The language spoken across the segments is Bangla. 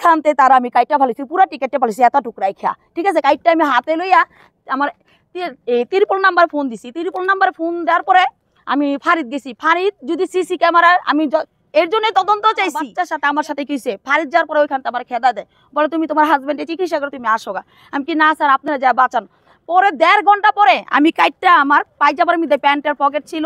এইখানতে তারা আমি কাইটটা ফেলেছি, পুরা টিকেটটা ফেলেছি এত টুকরাই খেয়া, ঠিক আছে। কাইটটা আমি হাতে লইয়া আমার 33 নাম্বার ফোন দিছি। 33 নাম্বার ফোন দেওয়ার পরে আমি ফারিদ গেছি। ফারিদ যদি সিসি ক্যামেরা আমি এর জন্য তদন্ত চাইছি। বাচ্চার সাথে আমার সাথে কিছে, ফারিদ যাওয়ার পরে ওইখানটা আমার খেদা দেয়, বলে তুমি তোমার হাজবেন্ডের চিকিৎসা করে তুমি আসো গা। আমি কি না স্যার আপনারা যা বাঁচান। পরে 1.5 ঘন্টা পরে আমি কাইটটা আমার পায়জামার মধ্যে প্যান্টের পকেট ছিল,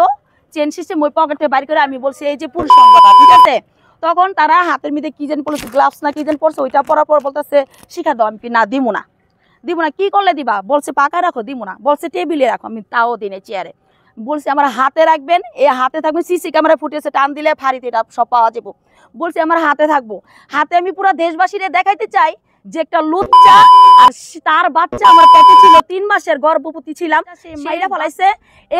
চেন সিস্টেম, ওই পকেটে বাইর করে আমি বলছি এই যে পুরুষ সংখ্যাটা, ঠিক আছে। তখন তারা হাতের মধ্যে কি যেন পড়েছে, গ্লাভস না কি যেন পড়ছে, ওইটা পরার পর বলতেছে শিখা দাও। আমি কি না দিব না, দিব না। কি করলে দিবা? বলছে পাকায় রাখো, দিব না। বলছে টেবিলে রাখো, আমি তাও দিনে চেয়ারে। বলছি আমার হাতে রাখবেন, এই হাতে থাকবেন, সিসি ক্যামেরা ফুটেছে টান দিলে ফাড়িতে এটা সব পাওয়া যাবো। বলছি আমার হাতে থাকবো, হাতে আমি পুরো দেশবাসীরে দেখাইতে চাই যে একটা লুচ্চা আর তার বাচ্চা আমার পেটে ছিল, 3 মাসের গর্ভবতী ছিলাম, মাইরা ফলাইছে।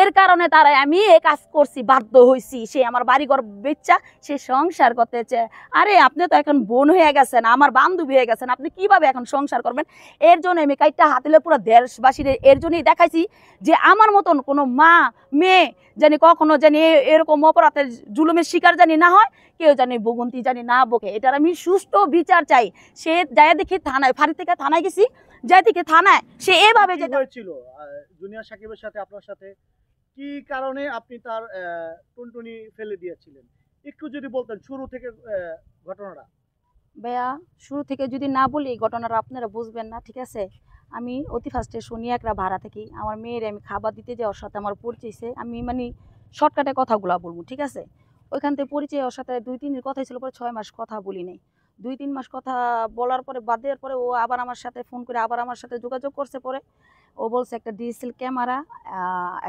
এর কারণে তারা আমি এই কাজ করছি, বাধ্য হয়েছি। সে আমার বাড়ি ঘর বেচা সে সংসার করতেছে। আরে আপনি তো এখন বোন হয়ে গেছেন, আমার বান্ধবী হয়ে গেছেন, আপনি কিভাবে এখন সংসার করবেন? এর জন্য আমি কাইটটা হাতিলে পুরো দেশবাসীর এর জন্যই দেখাইছি যে আমার মতন কোনো মা মেয়ে জানি কখনো জানি এরকম অপরাধের জুলুমের শিকার জানি না হয়, কেউ জানি ভোগান্তি জানি না বকে। এটার আমি সুষ্ঠু বিচার চাই। সে যায় দেখি থানায়, ফাঁড়ি থেকে থানায় গেছি, যাই থেকে থানায় সে এভাবে যে হয়েছিল জুনিয়র সাকিবের সাথে আপনার সাথে কি কারণে আপনি তার টুনটুনি ফেলে দিয়েছিলেন, একটু যদি বলতেন শুরু থেকে ঘটনাটা। ভাইয়া শুরু থেকে যদি না বলি ঘটনাটা আপনারা বুঝবেন না, ঠিক আছে। আমি অতি ফার্স্টে শুনি একটা ভাড়া থেকে আমার মেয়ের আমি খাবার দিতে যাই, ওর সাথে আমার পরিচয়ছে, আমি মানে শর্টকাটে কথাগুলো বলবো, ঠিক আছে। ওইখান থেকে পরিচয়, ওর সাথে 2-3 দিনের কথা ছিল, পরে 6 মাস কথা বলি নাই। 2-3 মাস কথা বলার পরে বাদ দেওয়ার পরে ও আবার আমার সাথে ফোন করে আবার আমার সাথে যোগাযোগ করছে। পরে ও বলছে একটা ডিএসএল ক্যামেরা,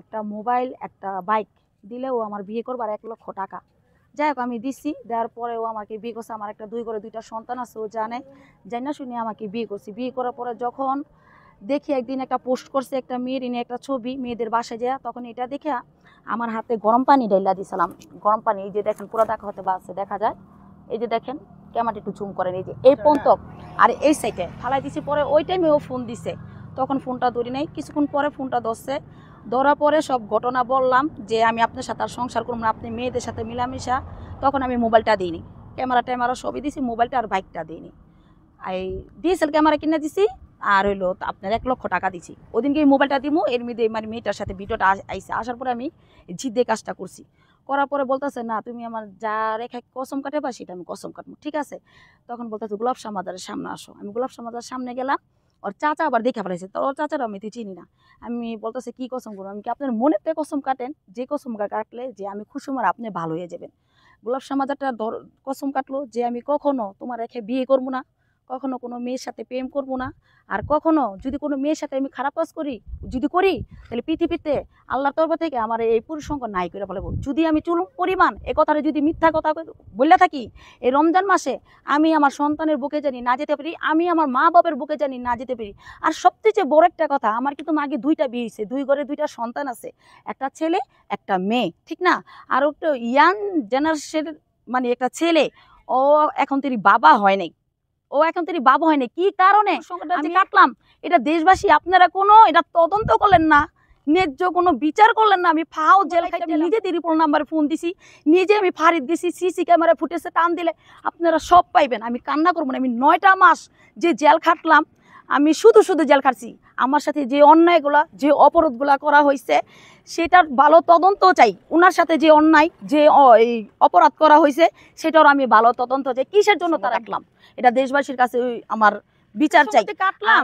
একটা মোবাইল, একটা বাইক দিলে ও আমার বিয়ে করবার 1 লক্ষ টাকা। যাই হোক আমি দিছি, দেওয়ার পরে ও আমাকে বিয়ে করছে। আমার একটা 2 ঘরে 2টা সন্তান আছে, ও জানে, জানি না শুনে আমাকে বিয়ে করছি। বিয়ে করার পরে যখন দেখি একদিন একটা পোস্ট করছে একটা মেয়ের নিয়ে একটা ছবি, মেয়েদের বাসায় যায়, তখন এটা দেখে আমার হাতে গরম পানি ঢাইলা দিয়েছিলাম। গরম পানি, এই যে দেখেন পুরো দেখা হতে বাসে দেখা যায়, এই যে দেখেন ক্যামেরাটা একটু জুম করেন, এই যে এই পর্যন্ত আর এই সাইডে ফালাই দিছি। পরে ওই টাইমে ও ফোন দিছে, তখন ফোনটা ধরি নাই, কিছুক্ষণ পরে ফোনটা ধরছে। ধরার পরে সব ঘটনা বললাম যে আমি আপনার সাথে আর সংসার করব না, আপনি মেয়েদের সাথে মিলামিশা। তখন আমি মোবাইলটা দিইনি, ক্যামেরা ট্যামেরা সবই দিছি, মোবাইলটা আর বাইকটা দিইনি। এই ডিএসএল ক্যামেরা কিনে দিছি, আর হইলো আপনার 1 লক্ষ টাকা দিছি। ওদিনকে এই মোবাইলটা দিমু, এর মধ্যে মানে মেয়েটার সাথে ভিডিওটা আইসে। আসার পরে আমি জিদ দিয়ে কাজটা করছি। করার পরে বলতেছে না তুমি আমার যা রেখা কসম কাটেবা সেটা আমি কসম কাটবো, ঠিক আছে। তখন বলতেছে গোলাপ শাহ মাজারের সামনে আসো। আমি গোলাপ শাহ মাজারের সামনে গেলাম, ওর চাচা আবার দেখে ফেলাইছে। তো ওর চাচারা আমি তো চিনি না। আমি বলতেছে কি কসম করবো? আমি কি আপনার মনেতে কসম কাটেন, যে কসম কাটলে যে আমি খুশি মার আপনি ভালো হয়ে যাবেন। গোলাপ শাহ মাজারটা কসম কাটলো যে আমি কখনো তোমার রেখে বিয়ে করবো না, কখনো কোনো মেয়ের সাথে প্রেম করবো না, আর কখনো যদি কোনো মেয়ের সাথে আমি খারাপ কাজ করি, যদি করি তাহলে পৃথিবীতে আল্লাহর তরফ থেকে আমার এই পুরুষ সঙ্গ নাই করে ফেলবো। যদি আমি চুল পরিমাণ এ কথাটা যদি মিথ্যা কথা বলে থাকি, এই রমজান মাসে আমি আমার সন্তানের বুকে জানি না যেতে পারি, আমি আমার মা বাবার বুকে জানি না যেতে পারি। আর সবচেয়ে বড় একটা কথা, আমার কিন্তু আগে 2টা বিয়ে হয়েছে, 2 ঘরে 2টা সন্তান আছে, একটা ছেলে একটা মেয়ে, ঠিক না। আর একটা ইয়াং জেনারেশন মানে একটা ছেলে, ও এখন তিনি বাবা হয় নাই, ও এখন তিনি বাবা হয়নি। কি কারণে আমি কাটলাম এটা দেশবাসী আপনারা কোনো এটা তদন্ত করলেন না, ন্যায্য কোনো বিচার করলেন না। আমি ফাও জেল খাইতে নিজে 33 নাম্বারে ফোন দিছি, নিজে আমি ফারিদ দিছি, সিসি ক্যামেরা ফুটেছে টান দিলে আপনারা সব পাইবেন। আমি কান্না করবো না। আমি 9টা মাস যে জেল খাটলাম, আমি শুধু শুধু জেল খাটছি। আমার সাথে যে অন্যায়গুলা যে অপরাধগুলা করা হয়েছে সেটার ভালো তদন্ত চাই। ওনার সাথে যে অন্যায় যে এই অপরাধ করা হয়েছে সেটার আমি ভালো তদন্ত চাই। কিসের জন্য তা রাখলাম এটা দেশবাসীর কাছে আমার বিচার চাই। কাটলাম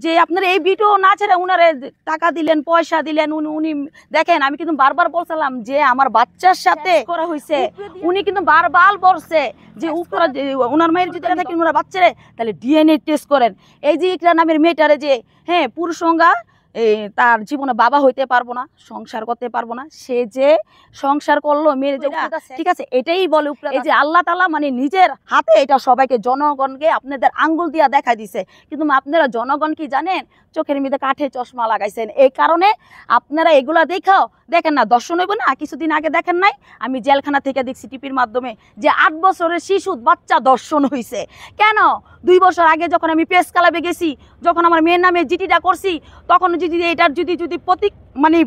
যে আপনারা এই ভিডিও না ছেড়ে উনারে টাকা দিলেন, পয়সা দিলেন, উনি দেখেন আমি কিন্তু বারবার বলছিলাম যে আমার বাচ্চার সাথে করা হয়েছে। উনি কিন্তু বারবার বলছে যে উপরে ওনার মায়ের যদি থাকে ওনার বাচ্চারে তাহলে ডিএনএ টেস্ট করেন। এই যে ইকরা নামের মেয়েটারে যে হ্যাঁ পুরুষ সঙ্গা তার জীবনে বাবা হইতে পারবো না, সংসার করতে পারবো না, সে যে সংসার করলো মেয়ের যে, ঠিক আছে এটাই বলে উপরে। এই যে আল্লাহ তাআলা মানে নিজের হাতে এটা সবাইকে জনগণকে আপনাদের আঙ্গুল দিয়া দেখা দিছে, কিন্তু আপনারা জনগণ কি জানেন চোখের মধ্যে কাঠে চশমা লাগাইছেন। এই কারণে আপনারা এগুলা দেখাও দেখেন না, দর্শন হইব না। কিছুদিন আগে দেখেন নাই আমি জেলখানা থেকে দেখছি টিপির মাধ্যমে যে 8 বছরের শিশু বাচ্চা দর্শন হয়েছে। কেন 2 বছর আগে যখন আমি প্রেস ক্লাবে গেছি, যখন আমার মেয়ের নামে জিটিটা করছি, তখন যদি এটার যদি প্রতীক মানে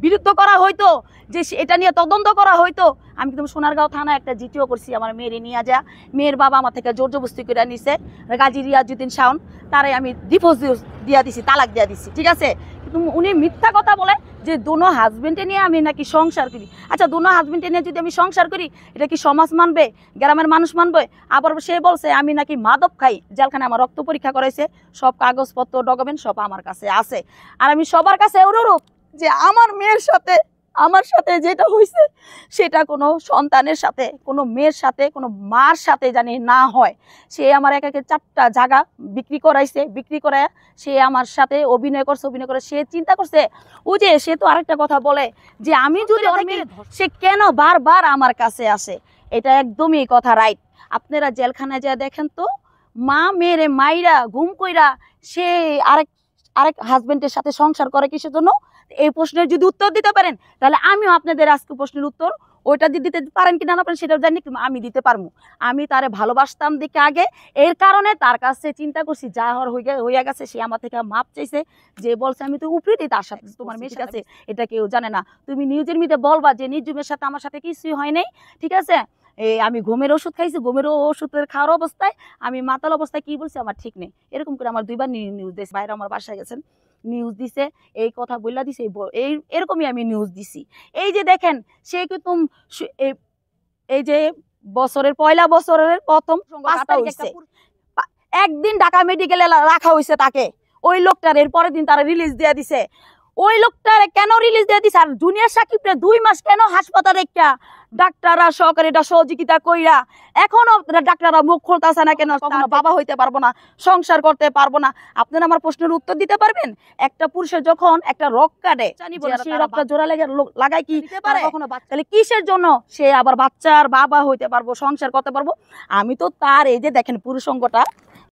বিরুদ্ধ করা হইতো, যে এটা নিয়ে তদন্ত করা হইতো, আমি কিন্তু সোনারগাঁও থানায় একটা জিটিও করছি। আমার মেয়েরে নিয়ে যা, মেয়ের বাবা আমার থেকে জোর জবরদস্তি করে নিছে, গাজী রিয়াজউদ্দিন শাওন, তারে আমি ডিভোর্স দিয়া দিছি, তালাক দিয়া দিছি, ঠিক আছে। কিন্তু উনি মিথ্যা কথা বলে যে দোনো হাজবেন্ডে নিয়ে আমি নাকি সংসার করি। আচ্ছা, দোনো হাজবেন্ডে নিয়ে যদি আমি সংসার করি, এটা কি সমাজ মানবে, গ্রামের মানুষ মানবে? আবার সে বলছে আমি নাকি মাদক খাই, যেখানে আমার রক্ত পরীক্ষা করাইছে, সব কাগজপত্র ডকুমেন্ট সব আমার কাছে আছে। আর আমি সবার কাছে অনুরোধ যে আমার মেয়ের সাথে, আমার সাথে যেটা হয়েছে সেটা কোনো সন্তানের সাথে, কোনো মেয়ের সাথে, কোনো মার সাথে জানি না হয়। সে আমার একে 4টা জায়গা বিক্রি করাইছে, বিক্রি করে সে আমার সাথে অভিনয় করছে, অভিনয় করে সে চিন্তা করছে, ও যে সে তো আরেকটা কথা বলে যে আমি যদি সে কেন বারবার আমার কাছে আসে। এটা একদমই কথা রাইট। আপনারা জেলখানায় যা দেখেন তো, মা মেয়েরে মাইরা ঘুম কইরা সে আরেক আরেক হাজবেন্ডের সাথে সংসার করে কিসের জন্য? এই প্রশ্নের যদি উত্তর দিতে পারেন, তাহলে আমিও আপনাদের আজকে প্রশ্নের উত্তর ওইটা দিতে পারেন কিনা না পারেন সেটা জানি, আমি দিতে পারবো। আমি তারে ভালোবাসতাম দেখে আগে, এর কারণে তার কাছে চিন্তা করছি, যা হওয়ার হইয়া গেছে, সে আমার থেকে মাপ চাইছে, যে বলছে আমি তো উপরে দিই তার সাথে, তোমার মেয়ের কাছে এটা কেউ জানে না, তুমি নিউজের মধ্যে বলবা যে নিজুমের সাথে আমার সাথে কিছুই হয় নাই, ঠিক আছে। আমি ঘুমের ওষুধ খাইছি, ঘুমের ওষুধের খাওয়ার অবস্থায় আমি মাতাল অবস্থায় কি বলছি আমার ঠিক নেই, এরকম করে আমার 2বার নিউজ দিয়েছে। বাইরে আমার বাসায় গেছেন, নিউজ দিছে, এই কথা বললা দিছে, এই এরকমই আমি নিউজ দিছি। এই যে দেখেন, সে কিন্তু এই যে বছরের পয়লা বছরের প্রথম 5 তারিখ একদিন ঢাকা মেডিকেলে রাখা হয়েছে তাকে, ওই লোকটার এরপরের দিন তারা রিলিজ দিয়ে দিছে। ওই লোকটারে কেন রিলিজ দিয়ে দিছে? আর জুনিয়র সাকিবরে 2 মাস কেন হাসপাতালে একটা ডাক্তাররা সহকারী এটা সহযোগিতা কইরা এখনো ডাক্তাররা মুখ খুলতেছে না কেন? কখনো বাবা হইতে পারবো না, সংসার করতে পারবো না। আপনারা আমার প্রশ্নের উত্তর দিতে পারবেন? একটা পুরুষের যখন একটা রক কাটে, সেই রকটা জোড়া লাগায় কি কখনো? তাহলে কিসের জন্য সে আবার বাচ্চার বাবা হইতে পারবো, সংসার করতে পারবো? আমি তো তার এই যে দেখেন পুরুষ অঙ্গটা